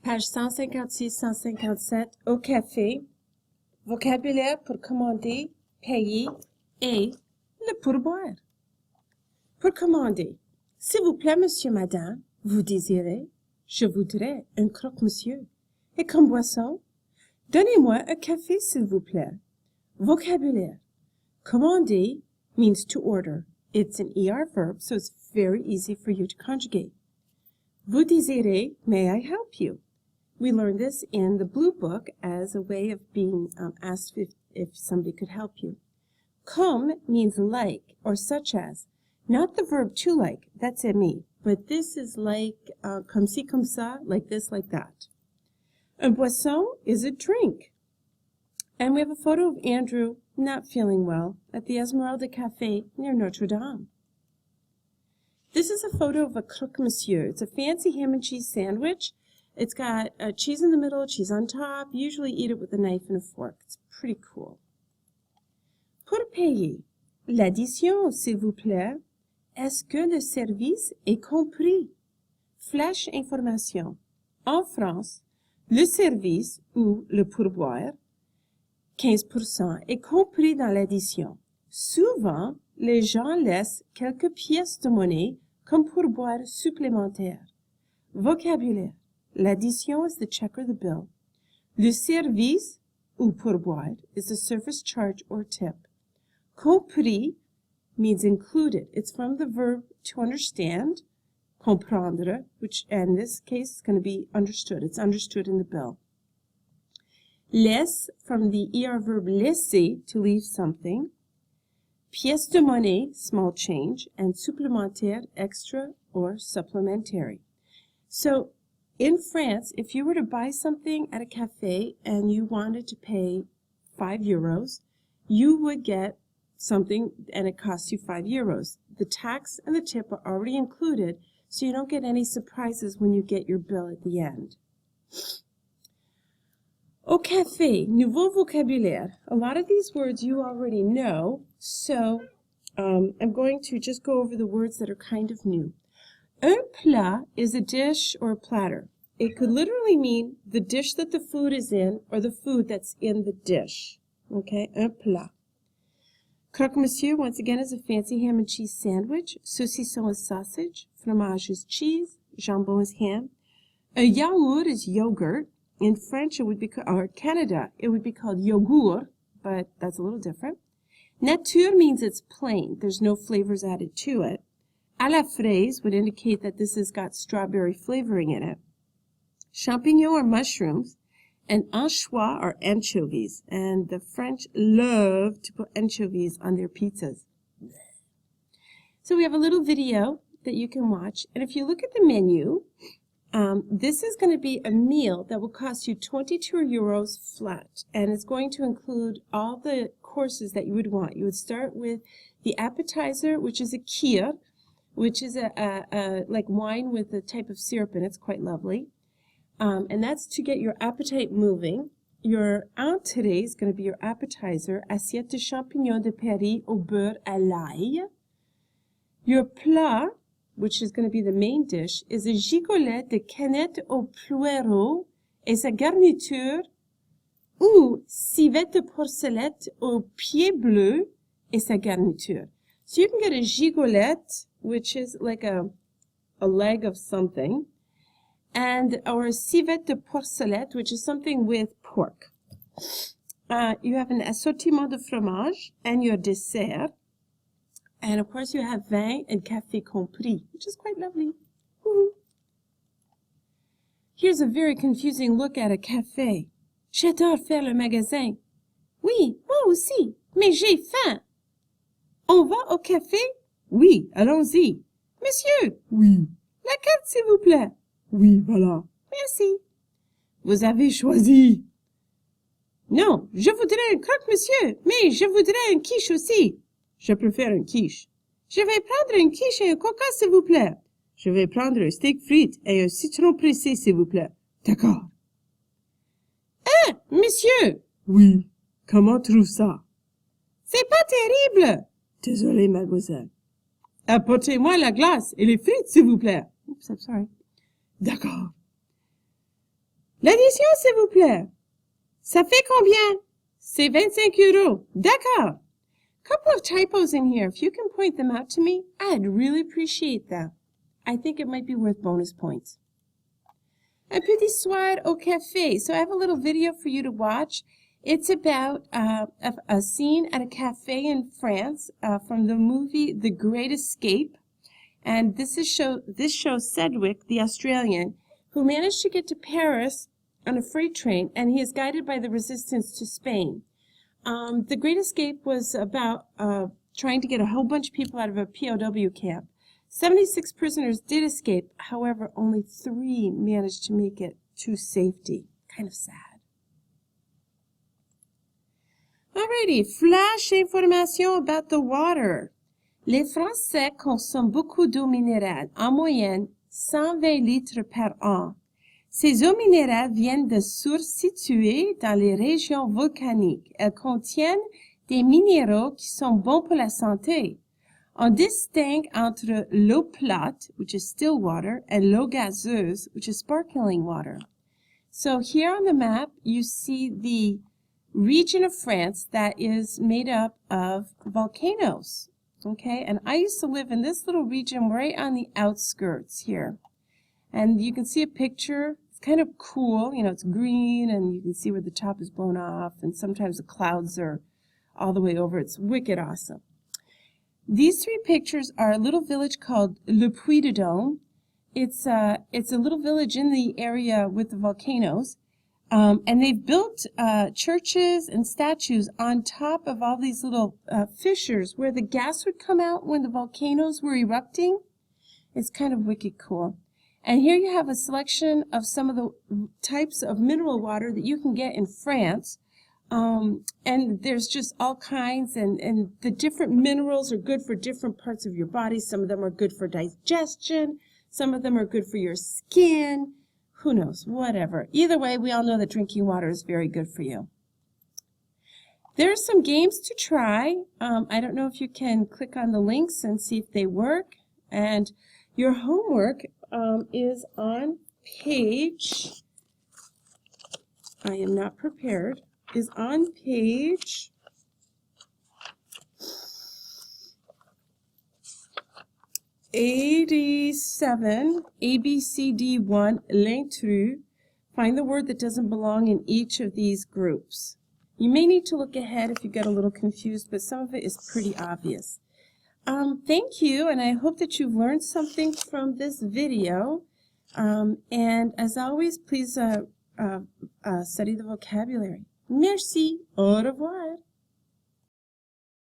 Page 156-157 au café. Vocabulaire pour commander, payer et le pourboire. Pour commander. S'il vous plaît, monsieur, madame, vous désirez? Je voudrais un croque-monsieur. Et comme boisson? Donnez-moi un café, s'il vous plaît. Vocabulaire. Commander means to order. It's an ER verb, so it's very easy for you to conjugate. Vous désirez, may I help you? We learned this in the Blue Book as a way of being asked if somebody could help you. Comme means like or such as. Not the verb to like, that's aimer, but this is like comme ci, comme ça, like this, like that. Un boisson is a drink. And we have a photo of Andrew not feeling well at the Esmeralda Cafe near Notre Dame. This is a photo of a croque-monsieur. It's a fancy ham and cheese sandwich. It's got cheese in the middle, cheese on top. You usually eat it with a knife and a fork. It's pretty cool. Pour payer. L'addition, s'il vous plaît. Est-ce que le service est compris? Flash information. En France, le service ou le pourboire, 15%, est compris dans l'addition. Souvent, les gens laissent quelques pièces de monnaie comme pourboire supplémentaire. Vocabulaire. L'addition is the check or the bill. Le service ou pourboire is the service charge or tip. Compris means included. It's from the verb to understand, comprendre, which in this case is going to be understood. It's understood in the bill. Laisse from the ER verb laisser, to leave something. Pièce de monnaie, small change, and supplémentaire, extra or supplementary. So in France, if you were to buy something at a cafe and you wanted to pay 5 euros, you would get something and it costs you 5 euros. The tax and the tip are already included, so you don't get any surprises when you get your bill at the end. Au café, nouveau vocabulaire. A lot of these words you already know, so I'm going to just go over the words that are kind of new. Un plat is a dish or a platter. It could literally mean the dish that the food is in or the food that's in the dish. Okay, un plat. Croque-monsieur, once again, is a fancy ham and cheese sandwich. Saucisson is sausage. Fromage is cheese. Jambon is ham. A yaourt is yogurt. In French, it would be, or Canada, it would be called yogourt, but that's a little different. Nature means it's plain. There's no flavors added to it. À la fraise would indicate that this has got strawberry flavoring in it. Champignons are mushrooms, and anchois are anchovies, and the French love to put anchovies on their pizzas. So we have a little video that you can watch, and if you look at the menu, this is going to be a meal that will cost you 22 euros flat, and it's going to include all the courses that you would want. You would start with the appetizer, which is a kir, which is a like wine with a type of syrup, and it's quite lovely. And that's to get your appetite moving. Your entrée is going to be your appetizer, assiette de champignons de Paris au beurre à l'ail. Your plat, which is going to be the main dish, is a gigolet de canette au poireau et sa garniture, ou civette de porcelette au pied bleu et sa garniture. So you can get a gigolet, which is like a leg of something, and or a civette de porcelette, which is something with pork. You have an assortiment de fromage and your dessert. And of course you have vin and café compris, which is quite lovely. Woo-hoo. Here's a very confusing look at a café. J'adore faire le magasin. Oui, moi aussi, mais j'ai faim. On va au café? Oui, allons-y. Monsieur? Oui. La carte, s'il vous plaît. Oui, voilà. Merci. Vous avez choisi. Non, je voudrais un croque-monsieur, mais je voudrais un quiche aussi. Je préfère un quiche. Je vais prendre un quiche et un coca, s'il vous plaît. Je vais prendre un steak frites et un citron pressé, s'il vous plaît. D'accord. Hein, monsieur? Oui. Comment trouve ça? C'est pas terrible. Désolé, mademoiselle. Apportez-moi la glace et les frites, s'il vous plaît. Oops, I'm sorry. D'accord. L'addition, s'il vous plaît. Ça fait combien? C'est 25 euros. D'accord. Couple of typos in here. If you can point them out to me, I'd really appreciate that. I think it might be worth bonus points. Un peu d'histoire au café. So I have a little video for you to watch. It's about a scene at a cafe in France from the movie The Great Escape. And this shows Sedgwick, the Australian, who managed to get to Paris on a freight train, and he is guided by the resistance to Spain. The Great Escape was about trying to get a whole bunch of people out of a POW camp. 76 prisoners did escape. However, only 3 managed to make it to safety. Kind of sad. Alrighty, flash information about the water. Les Français consomment beaucoup d'eau minérale, en moyenne 120 litres par an. Ces eaux minérales viennent de sources situées dans les régions volcaniques. Elles contiennent des minéraux qui sont bons pour la santé. On distingue entre l'eau plate, which is still water, and l'eau gazeuse, which is sparkling water. So here on the map, you see the region of France that is made up of volcanoes. Okay, and I used to live in this little region right on the outskirts here. And you can see a picture. It's kind of cool. You know, it's green, and you can see where the top is blown off, and sometimes the clouds are all the way over. It's wicked awesome. These 3 pictures are a little village called Le Puy de Dôme. It's a little village in the area with the volcanoes. And they've built churches and statues on top of all these little fissures where the gas would come out when the volcanoes were erupting. It's kind of wicked cool. And here you have a selection of some of the types of mineral water that you can get in France. And there's just all kinds, and the different minerals are good for different parts of your body. Some of them are good for digestion. Some of them are good for your skin. Who knows? Whatever. Either way, we all know that drinking water is very good for you. There are some games to try. I don't know if you can click on the links and see if they work. And your homework is on page, I am not prepared, is on page 87, ABCD1, l'intrus. Find the word that doesn't belong in each of these groups. You may need to look ahead if you get a little confused, but some of it is pretty obvious. Thank you, and I hope that you've learned something from this video. And as always, please study the vocabulary. Merci. Au revoir.